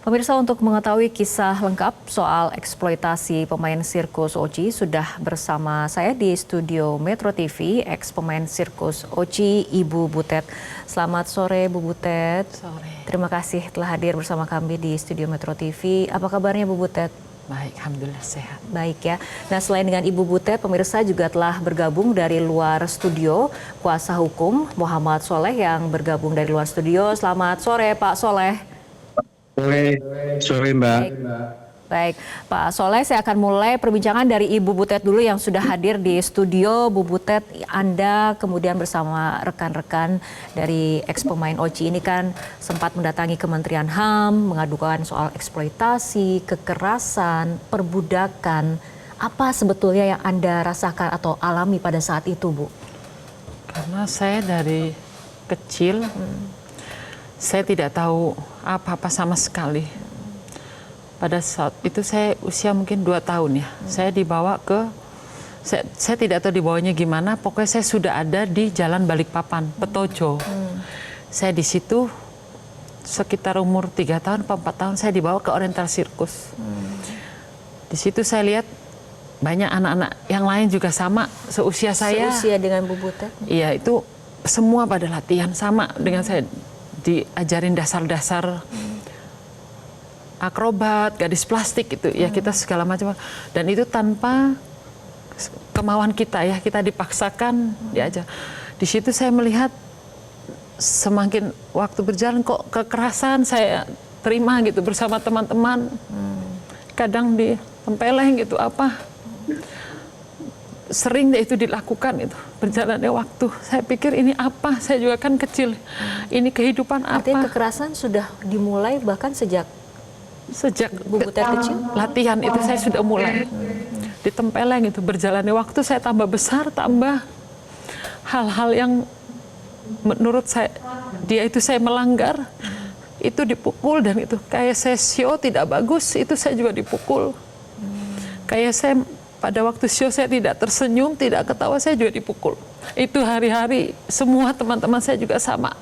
Pemirsa, untuk mengetahui kisah lengkap soal eksploitasi pemain sirkus Oci, sudah bersama saya di studio Metro TV, ex pemain sirkus Oci, Ibu Butet. Selamat sore, Bu Butet. Sore. Terima kasih telah hadir bersama kami di studio Metro TV. Apa kabarnya, Bu Butet? Baik, alhamdulillah sehat. Baik ya. Nah, selain dengan Ibu Butet, pemirsa juga telah bergabung dari luar studio, kuasa hukum Muhammad Soleh yang bergabung dari luar studio. Selamat sore, Pak Soleh. Sore Mbak. Baik, Pak Soleh, saya akan mulai perbincangan dari Ibu Butet dulu yang sudah hadir di studio. Bu Butet, Anda kemudian bersama rekan-rekan dari ex pemain Oci ini kan sempat mendatangi Kementerian HAM, mengadukan soal eksploitasi, kekerasan, perbudakan. Apa sebetulnya yang Anda rasakan atau alami pada saat itu, Bu? Karena saya dari kecil, saya tidak tahu apa-apa sama sekali. Pada saat itu saya usia mungkin 2 tahun ya. Saya dibawa ke, saya tidak tahu dibawanya gimana, pokoknya saya sudah ada di Jalan Balikpapan, Petojo. Saya di situ sekitar umur 3 tahun, 4 tahun saya dibawa ke Oriental Circus. Di situ saya lihat banyak anak-anak yang lain juga sama, seusia saya. Seusia dengan Bu Butet? Iya, itu semua pada latihan sama dengan saya. Diajarin dasar-dasar akrobat, gadis plastik itu ya, kita segala macam, dan itu tanpa kemauan kita ya, kita dipaksakan diajar. Di situ saya melihat semakin waktu berjalan kok kekerasan saya terima gitu bersama teman-teman, kadang ditempeleng gitu apa, sering deh itu dilakukan itu berjalannya waktu. Saya pikir ini apa, saya juga kan kecil, ini kehidupan apa. Artinya kekerasan sudah dimulai bahkan sejak Bu Butet kecil? Latihan itu saya sudah mulai ditempeleng itu, berjalannya waktu saya tambah besar, tambah hal-hal yang menurut saya dia itu saya melanggar, itu dipukul, dan itu kayak saya show tidak bagus, itu saya juga dipukul. Kayak saya pada waktu show saya tidak tersenyum, tidak ketawa, saya juga dipukul. Itu hari-hari, semua teman-teman saya juga sama.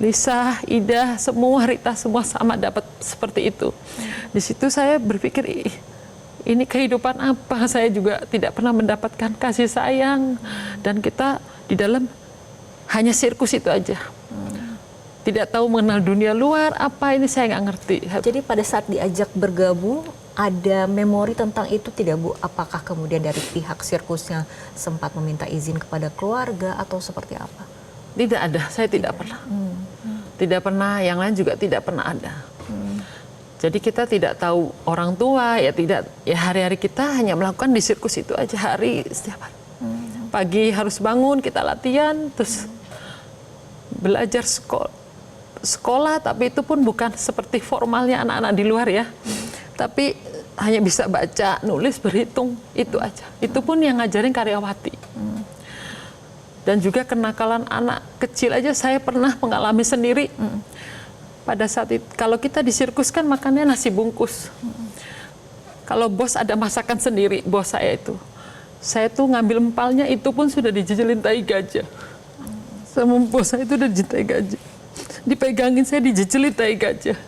Lisa, Ida, semua, Rita, semua sama dapat seperti itu. Di situ saya berpikir, ini kehidupan apa? Saya juga tidak pernah mendapatkan kasih sayang. Dan kita di dalam hanya sirkus itu aja. Tidak tahu mengenal dunia luar, apa ini saya nggak ngerti. Jadi pada saat diajak bergabung, ada memori tentang itu tidak, Bu? Apakah kemudian dari pihak sirkusnya sempat meminta izin kepada keluarga atau seperti apa? Tidak ada, saya tidak pernah. Tidak pernah, yang lain juga tidak pernah ada. Jadi kita tidak tahu orang tua, ya tidak, ya hari-hari kita hanya melakukan di sirkus itu aja, hari setiap hari. Pagi harus bangun, kita latihan, terus belajar sekolah, tapi itu pun bukan seperti formalnya anak-anak di luar ya. Tapi hanya bisa baca, nulis, berhitung, itu aja. Itu pun yang ngajarin karyawati. Dan juga kenakalan anak kecil aja saya pernah mengalami sendiri. Pada saat itu, kalau kita di sirkus kan makannya nasi bungkus. Kalau bos ada masakan sendiri, bos saya itu. Saya tuh ngambil empalnya, itu pun sudah dijejelin tai gajah. Sama bos saya itu udah dijejelin tai gajah. Dipegangin saya dijejelin tai gajah.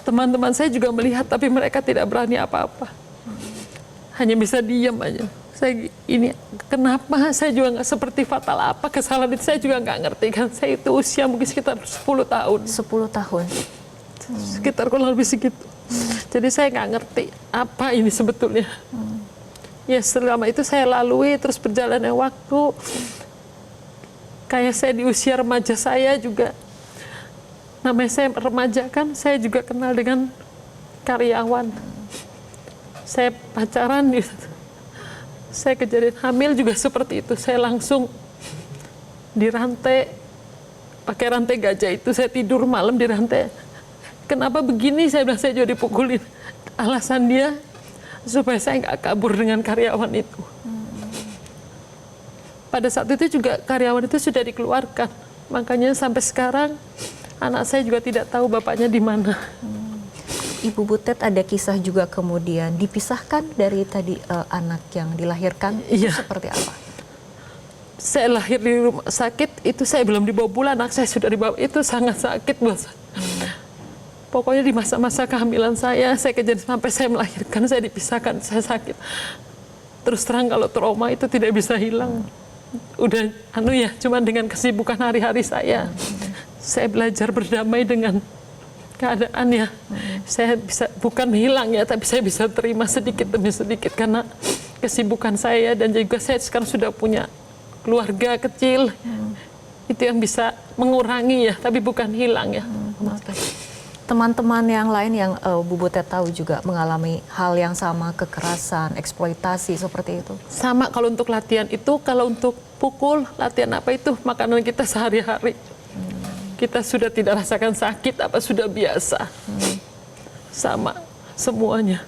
Teman-teman saya juga melihat, tapi mereka tidak berani apa-apa. Hanya bisa diam aja. Saya ini kenapa saya juga nggak seperti fatal apa kesalahan itu, saya juga nggak ngerti kan. Saya itu usia mungkin sekitar 10 tahun. 10 tahun. Sekitar kurang lebih segitu. Jadi saya nggak ngerti apa ini sebetulnya. Ya selama itu saya lalui, terus berjalannya waktu. Kayak saya di usia remaja saya juga. Namanya saya remaja kan, saya juga kenal dengan karyawan. Saya pacaran, saya kejadian hamil juga seperti itu. Saya langsung dirantai, pakai rantai gajah itu. Saya tidur malam di rantai. Kenapa begini? Saya bilang saya juga dipukulin. Alasan dia supaya saya nggak kabur dengan karyawan itu. Pada saat itu juga karyawan itu sudah dikeluarkan. Makanya sampai sekarang anak saya juga tidak tahu bapaknya di mana. Ibu Butet ada kisah juga kemudian dipisahkan dari tadi anak yang dilahirkan, itu seperti apa? Saya lahir di rumah sakit, itu saya belum dibawa pulang, anak saya sudah dibawa, itu sangat sakit buat saya. Pokoknya di masa-masa kehamilan saya kejadian sampai saya melahirkan, saya dipisahkan, saya sakit. Terus terang kalau trauma itu tidak bisa hilang. Udah cuman dengan kesibukan hari-hari saya belajar berdamai dengan keadaan ya. Saya bisa, bukan hilang ya, tapi saya bisa terima sedikit demi sedikit karena kesibukan saya, dan juga saya sekarang sudah punya keluarga kecil. Itu yang bisa mengurangi ya, tapi bukan hilang ya. Teman-teman yang lain yang Bu Butet tahu juga mengalami hal yang sama, kekerasan, eksploitasi seperti itu? Sama kalau untuk latihan itu, kalau untuk pukul, latihan apa itu, makanan kita sehari-hari. Kita sudah tidak rasakan sakit, apa sudah biasa. Sama semuanya.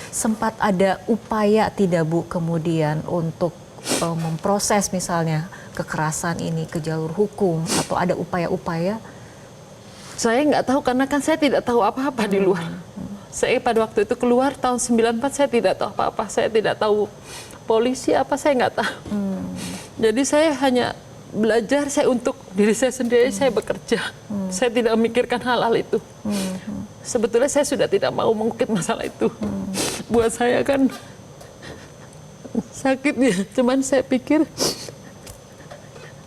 Sempat ada upaya tidak Bu kemudian untuk memproses misalnya kekerasan ini ke jalur hukum, atau ada upaya-upaya? Saya nggak tahu karena kan saya tidak tahu apa-apa di luar. Saya pada waktu itu keluar tahun 94, saya tidak tahu apa-apa. Saya tidak tahu polisi apa, saya nggak tahu. Jadi saya hanya belajar, saya untuk diri saya sendiri, saya bekerja. Saya tidak memikirkan hal-hal itu. Sebetulnya saya sudah tidak mau mengungkit masalah itu. Buat saya kan sakit ya, cuman saya pikir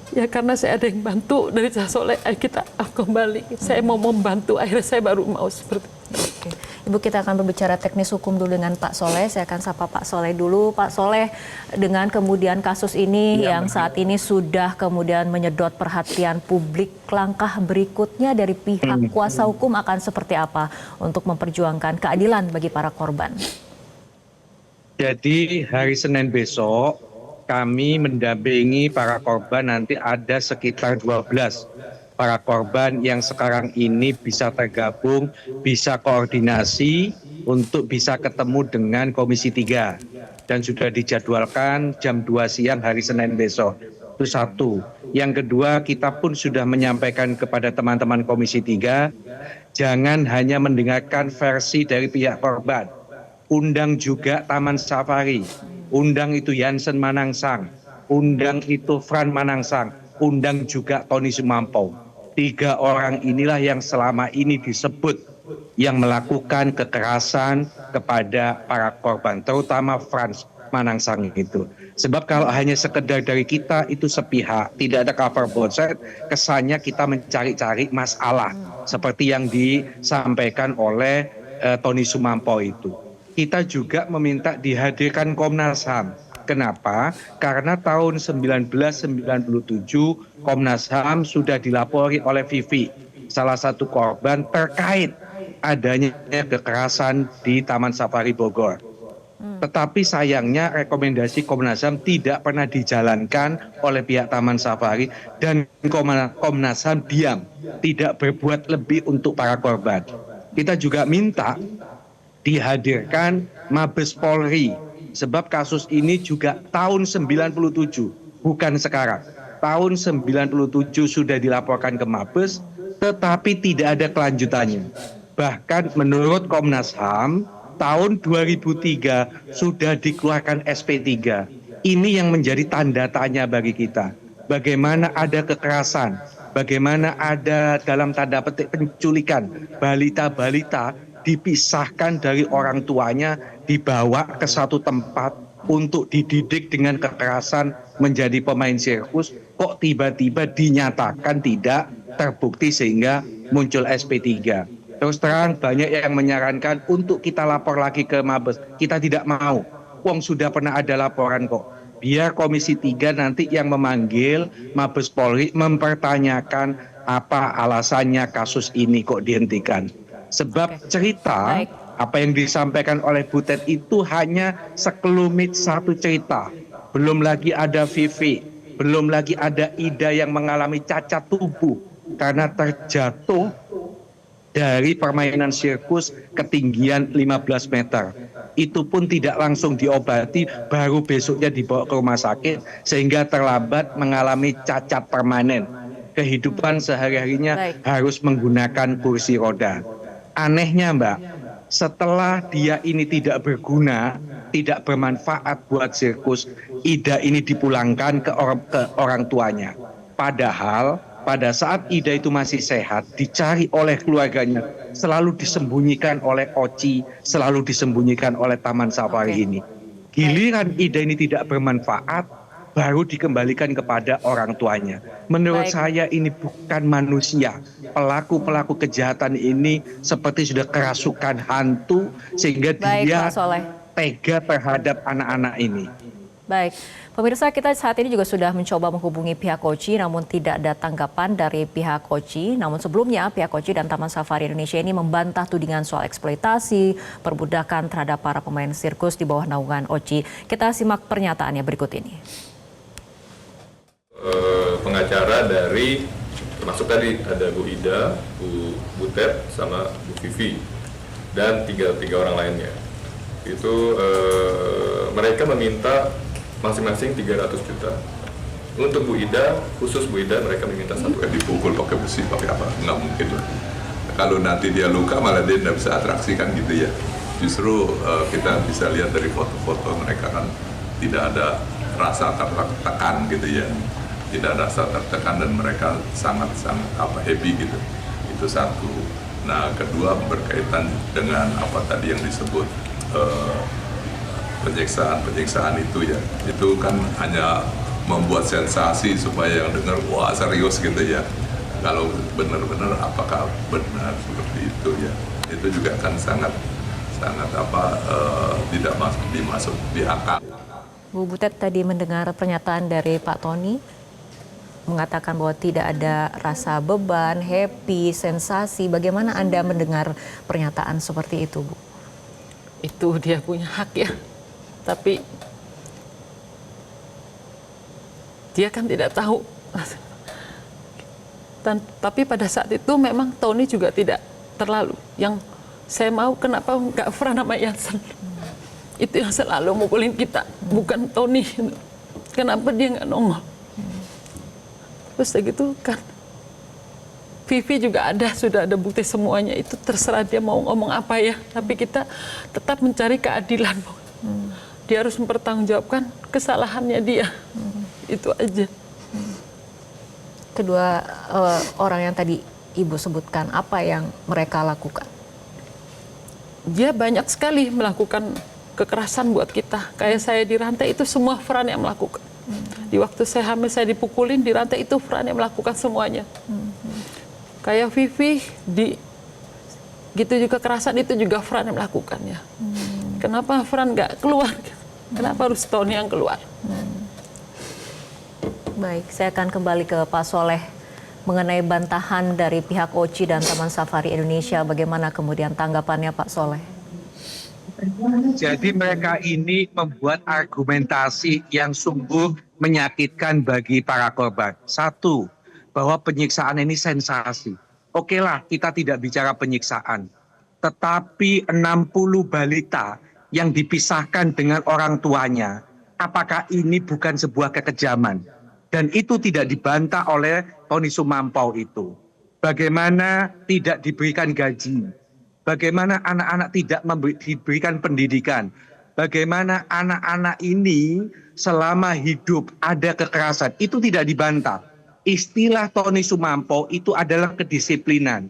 ya karena saya ada yang bantu dari Cak Soleh, kita kembali. Saya mau membantu, akhirnya saya baru mau seperti itu. Oke. Ibu, kita akan berbicara teknis hukum dulu dengan Pak Soleh. Saya akan sapa Pak Soleh dulu. Pak Soleh, dengan kemudian kasus ini yang saat ini sudah kemudian menyedot perhatian publik, langkah berikutnya dari pihak kuasa hukum akan seperti apa untuk memperjuangkan keadilan bagi para korban? Jadi hari Senin besok kami mendampingi para korban, nanti ada sekitar 12 para korban yang sekarang ini bisa tergabung, bisa koordinasi untuk bisa ketemu dengan Komisi 3. Dan sudah dijadwalkan jam 2 siang hari Senin besok. Itu satu. Yang kedua, kita pun sudah menyampaikan kepada teman-teman Komisi 3, jangan hanya mendengarkan versi dari pihak korban. Undang juga Taman Safari, undang itu Jansen Manangsang, undang itu Fran Manangsang, undang juga Tony Sumampo. 3 orang inilah yang selama ini disebut yang melakukan kekerasan kepada para korban, terutama Frans Manangsang itu. Sebab kalau hanya sekedar dari kita itu sepihak, tidak ada cover both side, kesannya kita mencari-cari masalah seperti yang disampaikan oleh Tony Sumampo itu. Kita juga meminta dihadirkan Komnas HAM. Kenapa? Karena tahun 1997 Komnas HAM sudah dilapori oleh Vivi, salah satu korban terkait adanya kekerasan di Taman Safari Bogor. Tetapi sayangnya rekomendasi Komnas HAM tidak pernah dijalankan oleh pihak Taman Safari, dan Komnas HAM diam, tidak berbuat lebih untuk para korban. Kita juga minta dihadirkan Mabes Polri, sebab kasus ini juga tahun 97, bukan sekarang. Tahun 97 sudah dilaporkan ke Mabes, tetapi tidak ada kelanjutannya. Bahkan menurut Komnas HAM, tahun 2003 sudah dikeluarkan SP3. Ini yang menjadi tanda tanya bagi kita. Bagaimana ada kekerasan, bagaimana ada dalam tanda petik penculikan balita-balita dipisahkan dari orang tuanya, dibawa ke satu tempat untuk dididik dengan kekerasan menjadi pemain sirkus, kok tiba-tiba dinyatakan tidak terbukti sehingga muncul SP3. Terus terang banyak yang menyarankan untuk kita lapor lagi ke Mabes. Kita tidak mau, wong sudah pernah ada laporan kok. Biar Komisi 3 nanti yang memanggil Mabes Polri mempertanyakan apa alasannya kasus ini kok dihentikan. Sebab cerita apa yang disampaikan oleh Butet itu hanya sekelumit satu cerita. Belum lagi ada Vivi, belum lagi ada Ida yang mengalami cacat tubuh karena terjatuh dari permainan sirkus ketinggian 15 meter. Itu pun tidak langsung diobati, baru besoknya dibawa ke rumah sakit sehingga terlambat, mengalami cacat permanen. Kehidupan sehari-harinya harus menggunakan kursi roda. Anehnya Mbak, setelah dia ini tidak berguna, tidak bermanfaat buat sirkus, Ida ini dipulangkan ke orang tuanya. Padahal pada saat Ida itu masih sehat, dicari oleh keluarganya, selalu disembunyikan oleh Oci, selalu disembunyikan oleh Taman Safari ini. Giliran Ida ini tidak bermanfaat, baru dikembalikan kepada orang tuanya. Menurut saya ini bukan manusia. Pelaku-pelaku kejahatan ini seperti sudah kerasukan hantu, sehingga dia tega terhadap anak-anak ini. Baik, pemirsa, kita saat ini juga sudah mencoba menghubungi pihak Oci, namun tidak ada tanggapan dari pihak Oci. Namun sebelumnya pihak Oci dan Taman Safari Indonesia ini membantah tudingan soal eksploitasi, perbudakan terhadap para pemain sirkus di bawah naungan Oci. Kita simak pernyataannya berikut ini. Pengacara dari, termasuk tadi ada Bu Ida, Bu Butet, sama Bu Vivi, dan tiga orang lainnya. Itu mereka meminta masing-masing 300 juta. Untuk Bu Ida, khusus Bu Ida, mereka meminta 1 M. Dipukul pakai besi, pakai apa? Nggak mungkin lah. Kalau nanti dia luka, malah dia tidak bisa atraksikan gitu ya. Justru kita bisa lihat dari foto-foto mereka kan tidak ada rasa tertekan gitu ya. Tidak ada rasa tertekan dan mereka sangat-sangat happy gitu. Itu satu. Nah, kedua berkaitan dengan apa tadi yang disebut penyiksaan itu ya, itu kan hanya membuat sensasi supaya yang dengar wah serius gitu ya. Kalau benar-benar apakah benar seperti itu ya, itu juga kan sangat tidak dimasuk di akal. Bu Butet tadi mendengar pernyataan dari Pak Tony mengatakan bahwa tidak ada rasa beban, happy, sensasi. Bagaimana Anda mendengar pernyataan seperti itu, Bu? Itu dia punya hak ya. Tapi dia kan tidak tahu. Tapi pada saat itu memang Tony juga tidak terlalu. Yang saya mau kenapa nggak Fran sama Jansen. Itu yang selalu mukulin kita, bukan Tony. Kenapa dia nggak nongol? Terus gitu kan. Vivi juga sudah ada bukti semuanya. Itu terserah dia mau ngomong apa ya. Tapi kita tetap mencari keadilan. Dia harus mempertanggungjawabkan kesalahannya dia. Itu aja. Kedua orang yang tadi Ibu sebutkan, apa yang mereka lakukan? Dia banyak sekali melakukan kekerasan buat kita. Kayak saya dirantai itu semua Fran yang melakukan. Di waktu saya hamil saya dipukulin, dirantai itu Fran yang melakukan semuanya. Kayak Vivi, gitu juga kekerasan itu juga Fran yang melakukannya. Kenapa Fran nggak keluar? Kenapa harus Tony yang keluar? Baik, saya akan kembali ke Pak Soleh mengenai bantahan dari pihak Oci dan Taman Safari Indonesia. Bagaimana kemudian tanggapannya Pak Soleh? Jadi mereka ini membuat argumentasi yang sungguh menyakitkan bagi para korban. Satu, bahwa penyiksaan ini sensasi. Oke lah, kita tidak bicara penyiksaan. Tetapi 60 balita yang dipisahkan dengan orang tuanya, apakah ini bukan sebuah kekejaman? Dan itu tidak dibantah oleh Tony Sumampau itu. Bagaimana tidak diberikan gaji? Bagaimana anak-anak tidak diberikan pendidikan? Bagaimana anak-anak ini selama hidup ada kekerasan? Itu tidak dibantah. Istilah Tony Sumampau itu adalah kedisiplinan.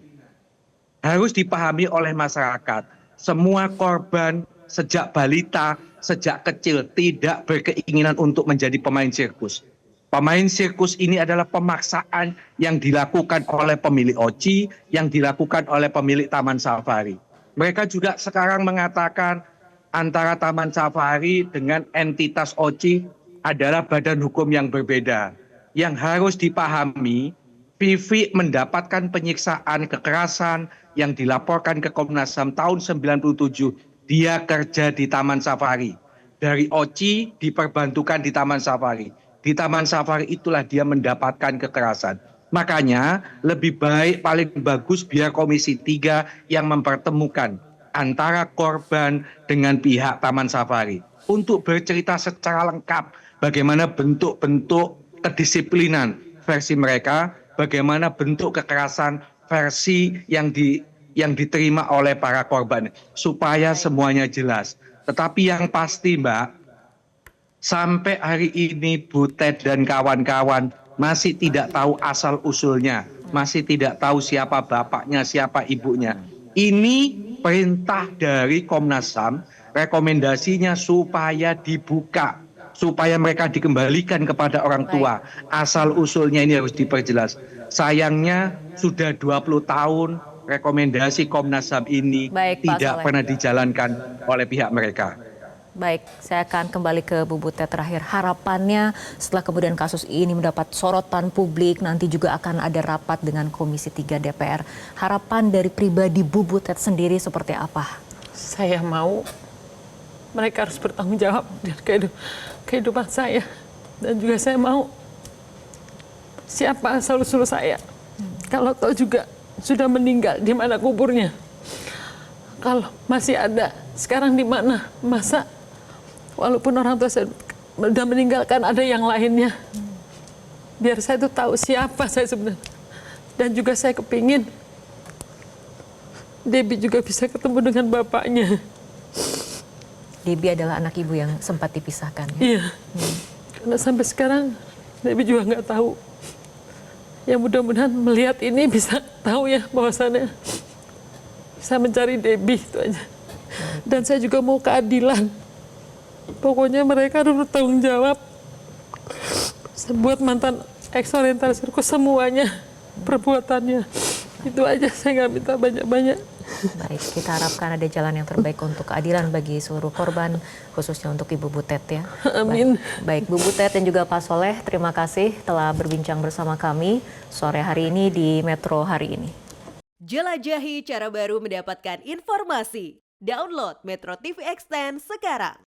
Harus dipahami oleh masyarakat. Semua korban sejak balita, sejak kecil tidak berkeinginan untuk menjadi pemain sirkus. Pemain sirkus ini adalah pemaksaan yang dilakukan oleh pemilik Oci, yang dilakukan oleh pemilik Taman Safari. Mereka juga sekarang mengatakan antara Taman Safari dengan entitas Oci adalah badan hukum yang berbeda. Yang harus dipahami, Vivi mendapatkan penyiksaan, kekerasan yang dilaporkan ke Komnas HAM tahun 97. Dia kerja di Taman Safari. Dari Oci diperbantukan di Taman Safari. Di Taman Safari itulah dia mendapatkan kekerasan. Makanya lebih baik, paling bagus biar Komisi 3 yang mempertemukan antara korban dengan pihak Taman Safari. Untuk bercerita secara lengkap bagaimana bentuk-bentuk kedisiplinan versi mereka, bagaimana bentuk kekerasan versi yang diterima oleh para korban. Supaya semuanya jelas. Tetapi yang pasti Mbak, sampai hari ini Butet dan kawan-kawan masih tidak tahu asal-usulnya, masih tidak tahu siapa bapaknya, siapa ibunya. Ini perintah dari Komnas HAM, rekomendasinya supaya dibuka, supaya mereka dikembalikan kepada orang tua. Asal-usulnya ini harus diperjelas. Sayangnya sudah 20 tahun rekomendasi Komnas HAM ini Baik, Pak tidak Soleh. pernah dijalankan oleh pihak mereka. Baik, saya akan kembali ke Bu Butet terakhir. Harapannya setelah kemudian kasus ini mendapat sorotan publik, nanti juga akan ada rapat dengan Komisi 3 DPR. Harapan dari pribadi Bu Butet sendiri seperti apa? Saya mau mereka harus bertanggung jawab dengan kehidupan saya. Dan juga saya mau siapa asal-usul saya. Kalau tahu juga sudah meninggal, di mana kuburnya. Kalau masih ada, sekarang di mana? Masa walaupun orang tua saya sudah meninggalkan, ada yang lainnya. Biar saya tuh tahu siapa saya sebenarnya. Dan juga saya kepingin Debbie juga bisa ketemu dengan bapaknya. Debbie adalah anak ibu yang sempat dipisahkan. Iya. Karena sampai sekarang Debbie juga nggak tahu. Ya mudah-mudahan melihat ini bisa tahu ya bahwasannya bisa mencari Debbie, itu aja. Dan saya juga mau keadilan. Pokoknya mereka harus bertanggung jawab. Buat mantan ex-oriental sirkus semuanya perbuatannya. Itu aja, saya nggak minta banyak-banyak. Baik, kita harapkan ada jalan yang terbaik untuk keadilan bagi seluruh korban, khususnya untuk Ibu Butet ya. Amin. Baik, Bu Butet dan juga Pak Soleh, terima kasih telah berbincang bersama kami sore hari ini di Metro Hari Ini. Jelajahi cara baru mendapatkan informasi. Download Metro TV Extend sekarang.